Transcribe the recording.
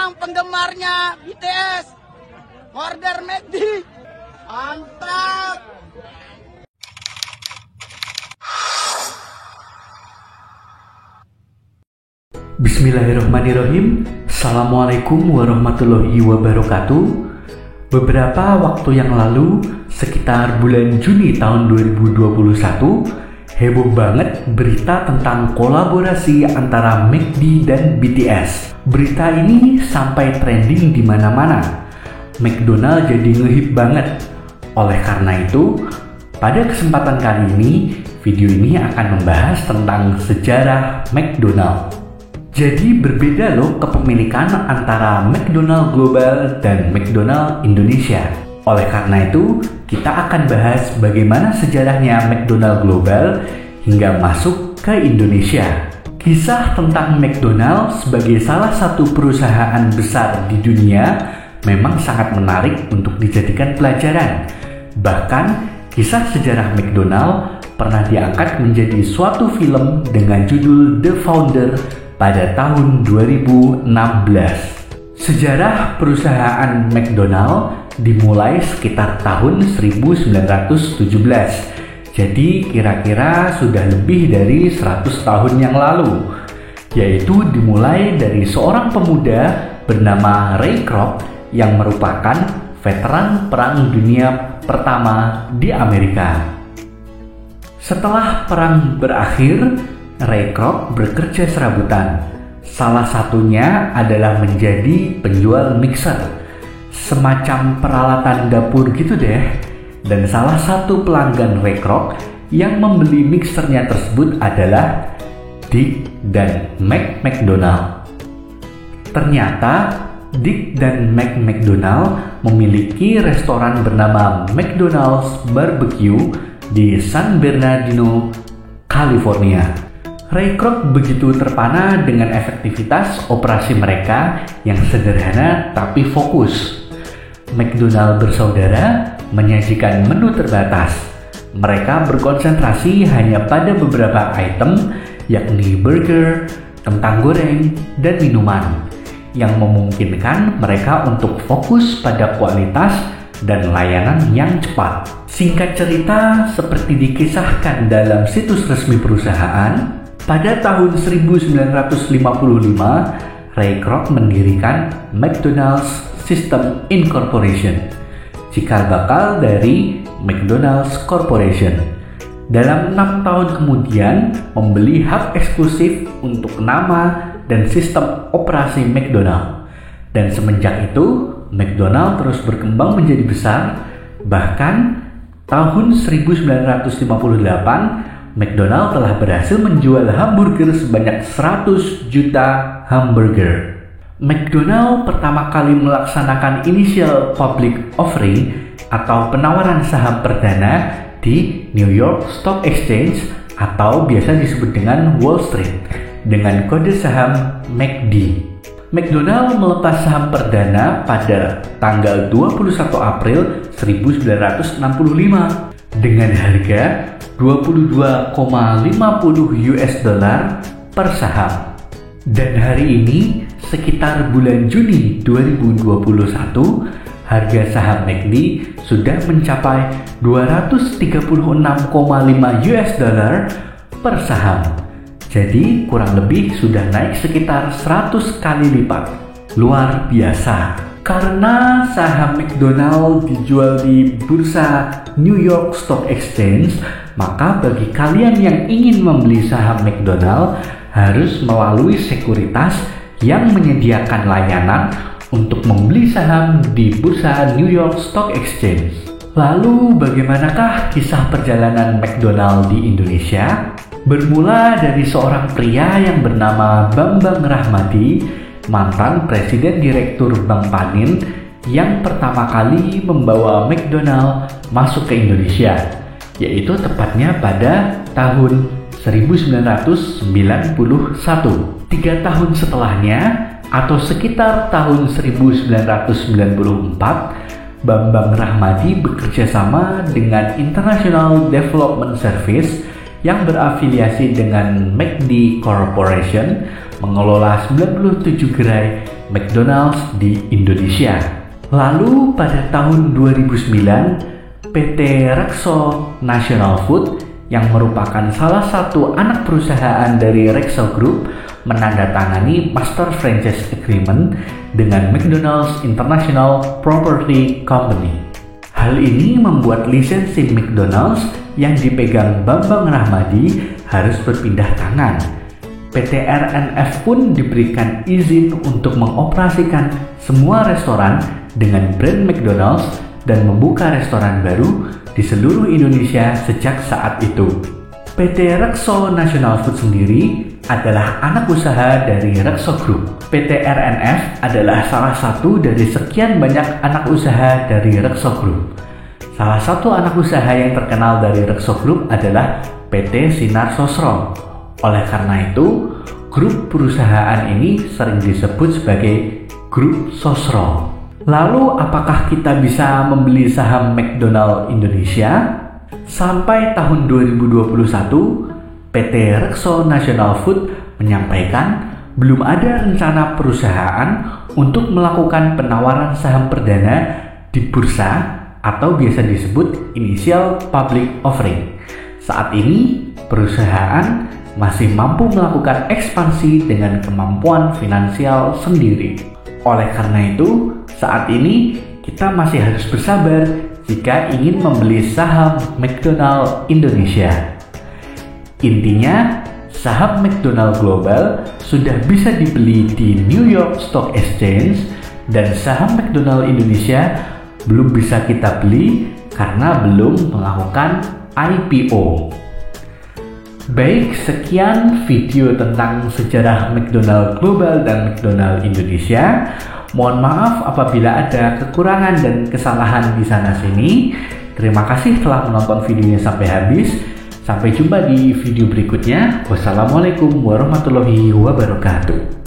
yang penggemarnya BTS, order McD. Mantap. Bismillahirrahmanirrahim. Assalamualaikum warahmatullahi wabarakatuh. Beberapa waktu yang lalu, sekitar bulan Juni tahun 2021, heboh banget berita tentang kolaborasi antara McD dan BTS. Berita ini sampai trending di mana-mana. McDonald jadi ngehip banget. Oleh karena itu, pada kesempatan kali ini, video ini akan membahas tentang sejarah McDonald. Jadi berbeda loh kepemilikan antara McDonald Global dan McDonald Indonesia. Oleh karena itu, kita akan bahas bagaimana sejarahnya McDonald Global hingga masuk ke Indonesia. Kisah tentang McDonald sebagai salah satu perusahaan besar di dunia memang sangat menarik untuk dijadikan pelajaran. Bahkan, kisah sejarah McDonald pernah diangkat menjadi suatu film dengan judul The Founder pada tahun 2016. Sejarah perusahaan McDonald dimulai sekitar tahun 1917. Jadi kira-kira sudah lebih dari 100 tahun yang lalu. Yaitu dimulai dari seorang pemuda bernama Ray Kroc yang merupakan veteran Perang Dunia Pertama di Amerika. Setelah perang berakhir, Ray Kroc bekerja serabutan. Salah satunya adalah menjadi penjual mixer, semacam peralatan dapur gitu deh. Dan salah satu pelanggan Ray Kroc yang membeli mixernya tersebut adalah Dick dan Mac McDonald. Ternyata Dick dan Mac McDonald memiliki restoran bernama McDonald's Barbecue di San Bernardino, California. Ray Kroc begitu terpana dengan efektivitas operasi mereka yang sederhana tapi fokus. McDonald bersaudara menyajikan menu terbatas. Mereka berkonsentrasi hanya pada beberapa item, yakni burger, kentang goreng, dan minuman, yang memungkinkan mereka untuk fokus pada kualitas dan layanan yang cepat. Singkat cerita, seperti dikisahkan dalam situs resmi perusahaan, pada tahun 1955, Ray Kroc mendirikan McDonald's System Incorporation, cikal bakal dari McDonald's Corporation. Dalam 6 tahun kemudian, membeli hak eksklusif untuk nama dan sistem operasi McDonald. Dan semenjak itu, McDonald terus berkembang menjadi besar. Bahkan tahun 1958, McDonald telah berhasil menjual hamburger sebanyak 100 juta hamburger. McDonald pertama kali melaksanakan initial public offering atau penawaran saham perdana di New York Stock Exchange atau biasa disebut dengan Wall Street dengan kode saham McD. McDonald melepas saham perdana pada tanggal 21 April 1965 dengan harga $22,50 per saham. Dan hari ini, sekitar bulan Juni 2021, harga saham McD sudah mencapai $236,50 per saham. Jadi kurang lebih sudah naik sekitar 100 kali lipat. Luar biasa. Karena saham McDonald dijual di bursa New York Stock Exchange, maka bagi kalian yang ingin membeli saham McDonald harus melalui sekuritas yang menyediakan layanan untuk membeli saham di bursa New York Stock Exchange. Lalu bagaimanakah kisah perjalanan McDonald di Indonesia? Bermula dari seorang pria yang bernama Bambang Rahmadi, mantan Presiden Direktur Bank Panin yang pertama kali membawa McDonald masuk ke Indonesia, yaitu tepatnya pada tahun 1991. 3 tahun setelahnya, atau sekitar tahun 1994, Bambang Rahmadi bekerja sama dengan International Development Service yang berafiliasi dengan McD Corporation mengelola 97 gerai McDonald's di Indonesia. Lalu pada tahun 2009, PT Rexo National Food yang merupakan salah satu anak perusahaan dari Rexo Group menandatangani Master Franchise Agreement dengan McDonald's International Property Company. Hal ini membuat lisensi McDonald's yang dipegang Bambang Rahmadi harus berpindah tangan. PT RNF pun diberikan izin untuk mengoperasikan semua restoran dengan brand McDonald's dan membuka restoran baru di seluruh Indonesia sejak saat itu. PT Rexo National Food sendiri adalah anak usaha dari Rexo Group. PT RNF adalah salah satu dari sekian banyak anak usaha dari Rexo Group. Salah satu anak usaha yang terkenal dari Rexo Group adalah PT Sinar Sosro. Oleh karena itu, grup perusahaan ini sering disebut sebagai Grup Sosro. Lalu apakah kita bisa membeli saham McDonald Indonesia? Sampai tahun 2021, PT Rexo National Food menyampaikan belum ada rencana perusahaan untuk melakukan penawaran saham perdana di bursa atau biasa disebut initial public offering. Saat ini, perusahaan masih mampu melakukan ekspansi dengan kemampuan finansial sendiri. Oleh karena itu, saat ini kita masih harus bersabar jika ingin membeli saham McDonald Indonesia. Intinya, saham McDonald Global sudah bisa dibeli di New York Stock Exchange dan saham McDonald Indonesia belum bisa kita beli karena belum melakukan IPO. Baik, sekian video tentang sejarah McDonald Global dan McDonald Indonesia. Mohon maaf apabila ada kekurangan dan kesalahan di sana-sini. Terima kasih telah menonton videonya sampai habis. Sampai jumpa di video berikutnya. Wassalamualaikum warahmatullahi wabarakatuh.